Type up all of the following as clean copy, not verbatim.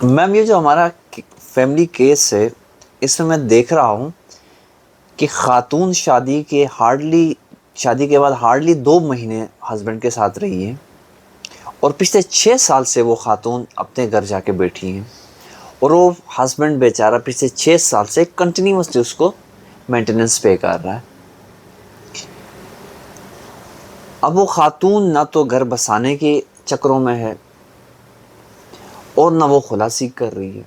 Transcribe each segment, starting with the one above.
Ma'am ये जो हमारा फैमिली केस है, इसमें मैं देख रहा हूँ कि खातून शादी के बाद हार्डली 2 महीने हस्बैंड के साथ रही है और पिछले 6 साल से वो खातून अपने घर जाके बैठी हैं और वो हस्बैंड बेचारा पिछले 6 साल से कंटिन्यूसली उसको मेंटेनेंस पे कर रहा है। अब वो खातून ना तो घर बसाने के चक्रों में है और ना वो खुला सीख कर रही है,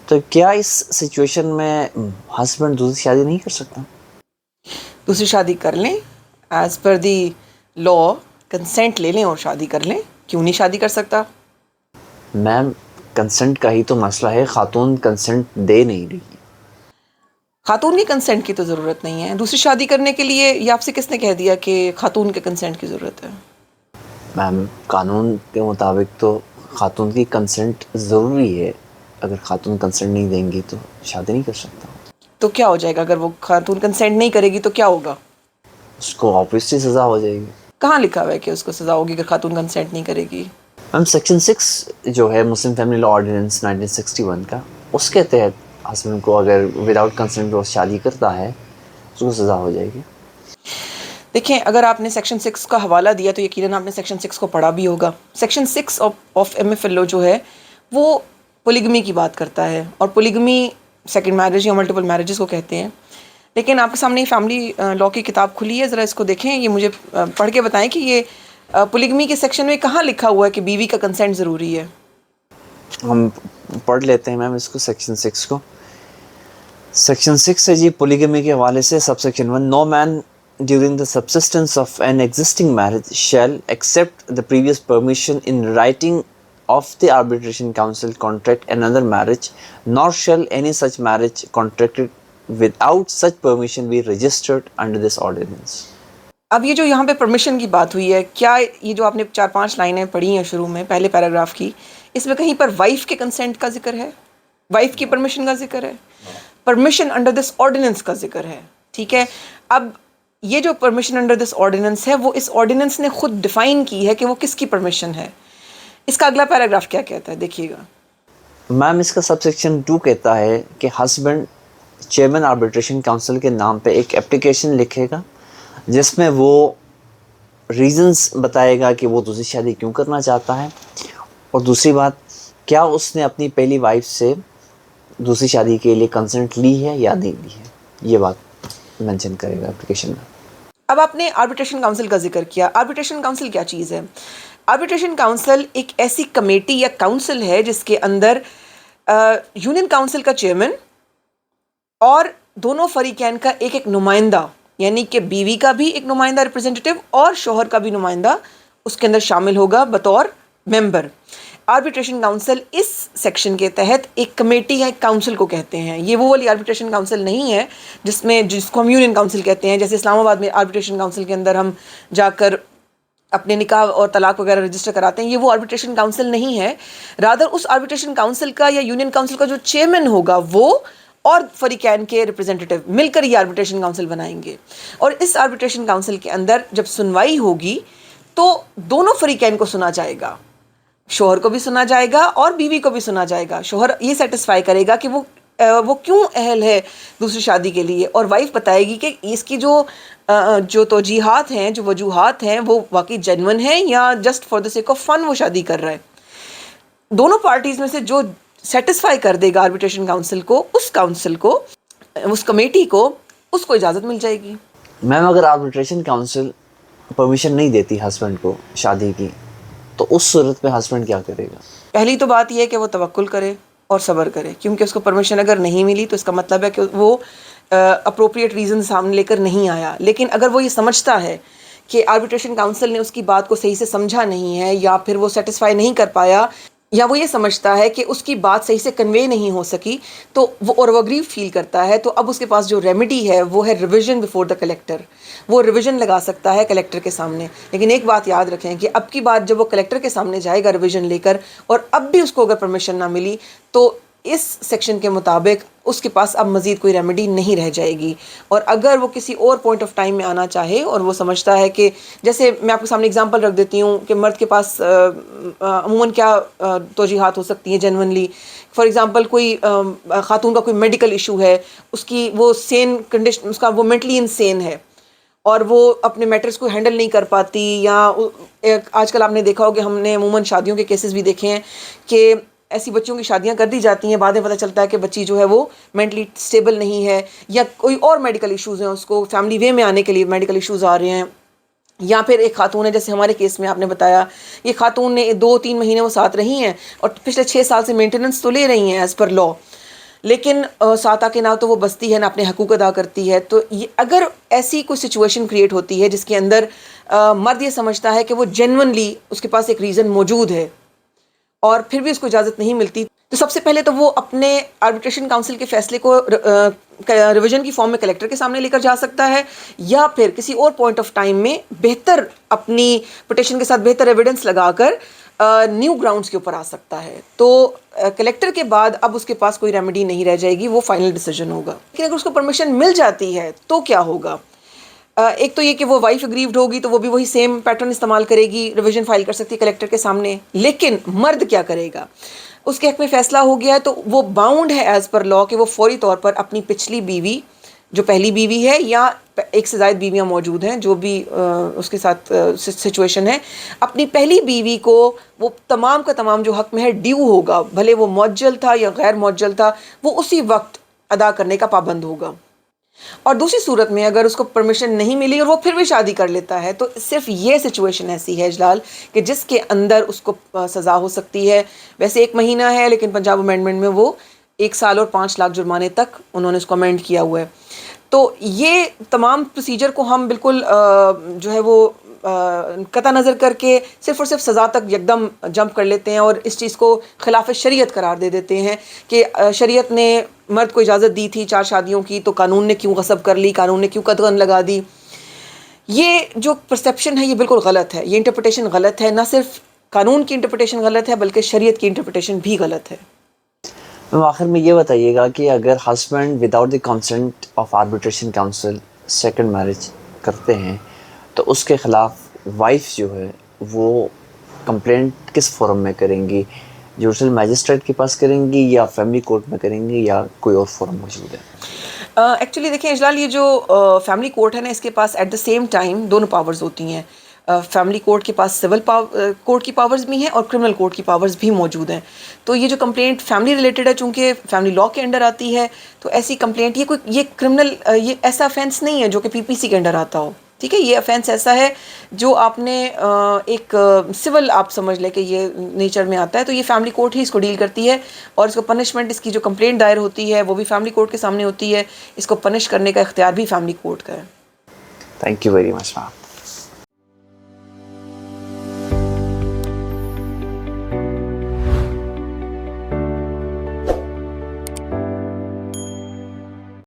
तो क्या इस सिचुएशन में हस्बैंड दूसरी शादी नहीं कर सकता? दूसरी शादी कर लें, as per the law consent ले लें और शादी कर लें। क्यों नहीं शादी कर सकता? मैम कंसेंट का ही तो मसला है, खातून कंसेंट दे नहीं रही है। खातून की कंसेंट की तो ज़रूरत नहीं है दूसरी शादी करने के लिए। ये आपसे किसने कह दिया कि खातून के कंसेंट की ज़रूरत है? मैम कानून के मुताबिक तो खातून की कंसेंट ज़रूरी है, अगर खातून कंसेंट नहीं देंगी तो शादी नहीं कर सकता। तो क्या हो जाएगा अगर वो खातून कंसेंट नहीं करेगी? तो क्या होगा? उसको ऑब्वियसली सज़ा हो जाएगी। कहाँ लिखा हुआ है कि उसको सज़ा होगी अगर खातून कंसेंट नहीं करेगी? मैम सेक्शन 6 जो है मुस्लिम फैमिली लॉ ऑर्डिनेंस 1961 का, उसके तहत हस्बैंड को अगर विदाउट कंसेंट वो शादी करता है उसको सज़ा हो जाएगी। देखें, अगर आपने सेक्शन 6 का हवाला दिया तो यकीनन आपने सेक्शन 6 को पढ़ा भी होगा। सेक्शन 6 ऑफ MFLO जो है वो पोलिगमी की बात करता है, और पोलिगमी सेकंड मैरिज या मल्टीपल मैरिजेस को कहते हैं। लेकिन आपके सामने फैमिली लॉ की किताब खुली है, ज़रा इसको देखें। ये मुझे पढ़ के बताएं कि ये पोलिगमी के सेक्शन में कहाँ लिखा हुआ है कि बीवी का कंसेंट ज़रूरी है। हम पढ़ लेते हैं मैम इसको, सेक्शन 6 को। सेक्शन 6 है जी पोलीगमी के हवाले से, subsection 1, no man during the subsistence of an existing marriage shall accept the previous permission in writing of the arbitration council contract another marriage, nor shall any such marriage contracted without such permission be registered under this ordinance. अब ये जो यहाँ पे permission की बात हुई है, क्या ये जो आपने 4-5 लाइनें पढ़ी हैं शुरू में पहले पैराग्राफ की, इसमें कहीं पर वाइफ के कंसेंट का जिक्र है? वाइफ की परमिशन का जिक्र है? परमिशन अंडर दिस ऑर्डिनेंस का जिक्र है। ठीक है, अब ये जो परमिशन अंडर दिस ऑर्डिनेंस है वो इस ऑर्डिनेंस ने खुद डिफाइन की है कि वो किसकी परमिशन है। इसका अगला पैराग्राफ क्या कहता है, देखिएगा। मैम इसका सबसेक्शन 2 कहता है कि हस्बैंड चेयरमैन आर्बिट्रेशन काउंसिल के नाम पे एक एप्लीकेशन लिखेगा जिसमें वो रीजंस बताएगा कि वो दूसरी शादी क्यों करना चाहता है, और दूसरी बात, क्या उसने अपनी पहली वाइफ से दूसरी शादी के लिए कंसेंट ली है या नहीं ली है, ये बात मेंशन करेगा एप्लीकेशन में। अब आपने आर्बिट्रेशन काउंसिल का जिक्र किया। आर्बिट्रेशन काउंसिल क्या चीज़ है? आर्बिट्रेशन काउंसिल एक ऐसी कमेटी या काउंसिल है जिसके अंदर यूनियन काउंसिल का चेयरमैन और दोनों फरीकैन का एक एक नुमाइंदा, यानी कि बीवी का भी एक नुमाइंदा रिप्रेजेंटेटिव और शोहर का भी नुमाइंदा उसके अंदर शामिल होगा बतौर मेंबर। आर्बिट्रेशन काउंसिल इस सेक्शन के तहत एक कमेटी या एक काउंसिल को कहते हैं। ये वो वाली आर्बिट्रेशन काउंसिल नहीं है जिसको हम यूनियन काउंसिल कहते हैं। जैसे इस्लामाबाद में आर्बिट्रेशन काउंसिल के अंदर हम जाकर अपने निकाह और तलाक वगैरह रजिस्टर कराते हैं, ये वो आर्बिट्रेशन काउंसिल नहीं है। रादर उस आर्बिट्रेशन काउंसिल का या यूनियन काउंसिल का जो चेयरमैन होगा वो और फरीकैन के रिप्रेजेंटेटिव मिलकर ये आर्बिट्रेशन काउंसिल बनाएंगे, और इस आर्बिट्रेशन काउंसिल के अंदर जब सुनवाई होगी तो दोनों फरीकैन को सुना जाएगा, शोहर को भी सुना जाएगा और बीवी को भी सुना जाएगा। शोहर ये सेटिस्फाई करेगा कि वो क्यों अहल है दूसरी शादी के लिए, और वाइफ बताएगी कि इसकी जो तोजीहात हैं, जो वजूहात हैं, वो वाकई जेन्युइन है या just for the sake of fun वो शादी कर रहा है। दोनों पार्टीज में से जो सेटिस्फाई कर देगा आर्बिट्रेशन काउंसिल को, उस काउंसिल को, उस कमेटी को, उसको इजाज़त मिल जाएगी। मैम अगर आर्बिट्रेशन काउंसिल परमिशन नहीं देती हस्बैंड को शादी की, तो उस सूरत में हस्बैंड क्या करेगा? पहली तो बात यह है कि वो तवक्कुल करे और सब्र करे, क्योंकि उसको परमिशन अगर नहीं मिली तो इसका मतलब है कि वो अप्रोप्रिएट रीज़न सामने लेकर नहीं आया। लेकिन अगर वो ये समझता है कि आर्बिट्रेशन काउंसिल ने उसकी बात को सही से समझा नहीं है, या फिर वो सेटिस्फाई नहीं कर पाया, या वो ये समझता है कि उसकी बात सही से कन्वे नहीं हो सकी, तो वो और वो अग्रीव फील करता है, तो अब उसके पास जो रेमेडी है वो है रिविजन बिफोर द कलेक्टर। वो रिविजन लगा सकता है कलेक्टर के सामने। लेकिन एक बात याद रखें कि अब की बात जब वो कलेक्टर के सामने जाएगा रिविजन लेकर, और अब भी उसको अगर परमिशन ना मिली, तो इस सेक्शन के मुताबिक उसके पास अब मज़ीद कोई रेमेडी नहीं रह जाएगी। और अगर वो किसी और पॉइंट ऑफ टाइम में आना चाहे और वो समझता है कि, जैसे मैं आपके सामने एग्जांपल रख देती हूँ कि मर्द के पास अमूमन क्या तौजीहात हो सकती हैं जेन्युइनली। फॉर एग्जांपल कोई खातून का कोई मेडिकल इशू है, उसकी वो सेन कंडीशन, उसका वो मेंटली इनसेन है और वो अपने मैटर्स को हैंडल नहीं कर पाती, या आजकल आपने देखा हो कि हमने अमूमन शादियों के केसेस भी देखे हैं कि ऐसी बच्चियों की शादियां कर दी जाती हैं, बाद में पता चलता है कि बच्ची जो है वो मेंटली स्टेबल नहीं है, या कोई और मेडिकल इश्यूज़ हैं, उसको फैमिली वे में आने के लिए मेडिकल इश्यूज़ आ रहे हैं। या फिर एक खातून है, जैसे हमारे केस में आपने बताया, ये खातून ने 2-3 महीने वो साथ रही हैं और पिछले 6 साल से मेंटेनेंस तो ले रही हैं एज़ पर लॉ, लेकिन साथ आके ना तो वो बसती है ना अपने हकूक़ अदा करती है। तो ये अगर ऐसी कोई सिचुएशन क्रिएट होती है जिसके अंदर मर्द ये समझता है कि वो जेन्युइनली उसके पास एक रीज़न मौजूद है और फिर भी उसको इजाज़त नहीं मिलती, तो सबसे पहले तो वो अपने आर्बिट्रेशन काउंसिल के फ़ैसले को रिवीजन की फॉर्म में कलेक्टर के सामने लेकर जा सकता है, या फिर किसी और पॉइंट ऑफ टाइम में बेहतर अपनी पिटिशन के साथ बेहतर एविडेंस लगाकर न्यू ग्राउंड्स के ऊपर आ सकता है। तो कलेक्टर के बाद अब उसके पास कोई रेमेडी नहीं रह जाएगी, वो फाइनल डिसीजन होगा। लेकिन अगर उसको परमिशन मिल जाती है तो क्या होगा? एक तो ये कि वो वाइफ अग्रीव्ड होगी तो वो भी वही सेम पैटर्न इस्तेमाल करेगी, रिवीजन फाइल कर सकती है कलेक्टर के सामने। लेकिन मर्द क्या करेगा? उसके हक में फ़ैसला हो गया है तो वो बाउंड है एज़ पर लॉ कि वो फौरी तौर पर अपनी पिछली बीवी, जो पहली बीवी है या एक से ज़ायद बीवियाँ मौजूद हैं, जो भी उसके साथ सिचुएशन है, अपनी पहली बीवी को वो तमाम का तमाम जो हक में है ड्यू होगा, भले वो मुअज्जल था या गैर मुअज्जल था, वो उसी वक्त अदा करने का पाबंद होगा। और दूसरी सूरत में अगर उसको परमिशन नहीं मिली और वो फिर भी शादी कर लेता है, तो सिर्फ ये सिचुएशन ऐसी है जलाल कि जिसके अंदर उसको सज़ा हो सकती है। वैसे 1 महीना है, लेकिन पंजाब अमेंडमेंट में वो 1 साल और 5 लाख जुर्माने तक उन्होंने इसको अमेंड किया हुआ है। तो ये तमाम प्रोसीजर को हम बिल्कुल जो है वो कता नज़र करके सिर्फ़ और सिर्फ सज़ा तक एकदम जंप कर लेते हैं और इस चीज़ को खिलाफ शरीयत करार दे देते हैं कि शरीयत ने मर्द को इजाज़त दी थी 4 शादियों की, तो कानून ने क्यों गसब कर ली, कानून ने क्यों कतगन लगा दी। ये जो परसेप्शन है ये बिल्कुल गलत है, ये इंटरप्रिटेशन गलत है। ना सिर्फ कानून की इंटरप्रिटेशन गलत है बल्कि शरीयत की इंटरप्रिटेशन भी गलत है। मैम आखिर में ये बताइएगा कि अगर husband without the consent of arbitration council second marriage करते हैं तो उसके ख़िलाफ़ वाइफ जो है वो कंप्लेंट किस फोरम में करेंगी? जुडिशल मैजिस्ट्रेट के पास करेंगी या फैमिली कोर्ट में करेंगी या कोई और फोरम मौजूद है? एक्चुअली देखिए इजलाल, ये जो फैमिली कोर्ट है ना, इसके पास एट द सेम टाइम दोनों पावर्स होती हैं। फैमिली कोर्ट के पास सिविल कोर्ट की पावर्स भी हैं और क्रिमिनल कोर्ट की पावर्स भी मौजूद हैं। तो ये जो कंप्लेंट फैमिली रिलेटेड है, चूँकि फैमिली लॉ के अंडर आती है, तो ऐसी कंप्लेंट ये क्रिमिनल ये ऐसा ऑफेंस नहीं है जो कि पीपीसी के अंडर आता हो। ठीक है, ये ऑफेंस ऐसा है जो आपने एक सिविल आप समझ लें कि ये नेचर में आता है, तो ये फैमिली कोर्ट ही इसको डील करती है और इसको पनिशमेंट, इसकी जो कंप्लेंट दायर होती है वो भी फैमिली कोर्ट के सामने होती है। इसको पनिश करने का इख्तियार भी फैमिली कोर्ट का है। Thank you very much ma'am.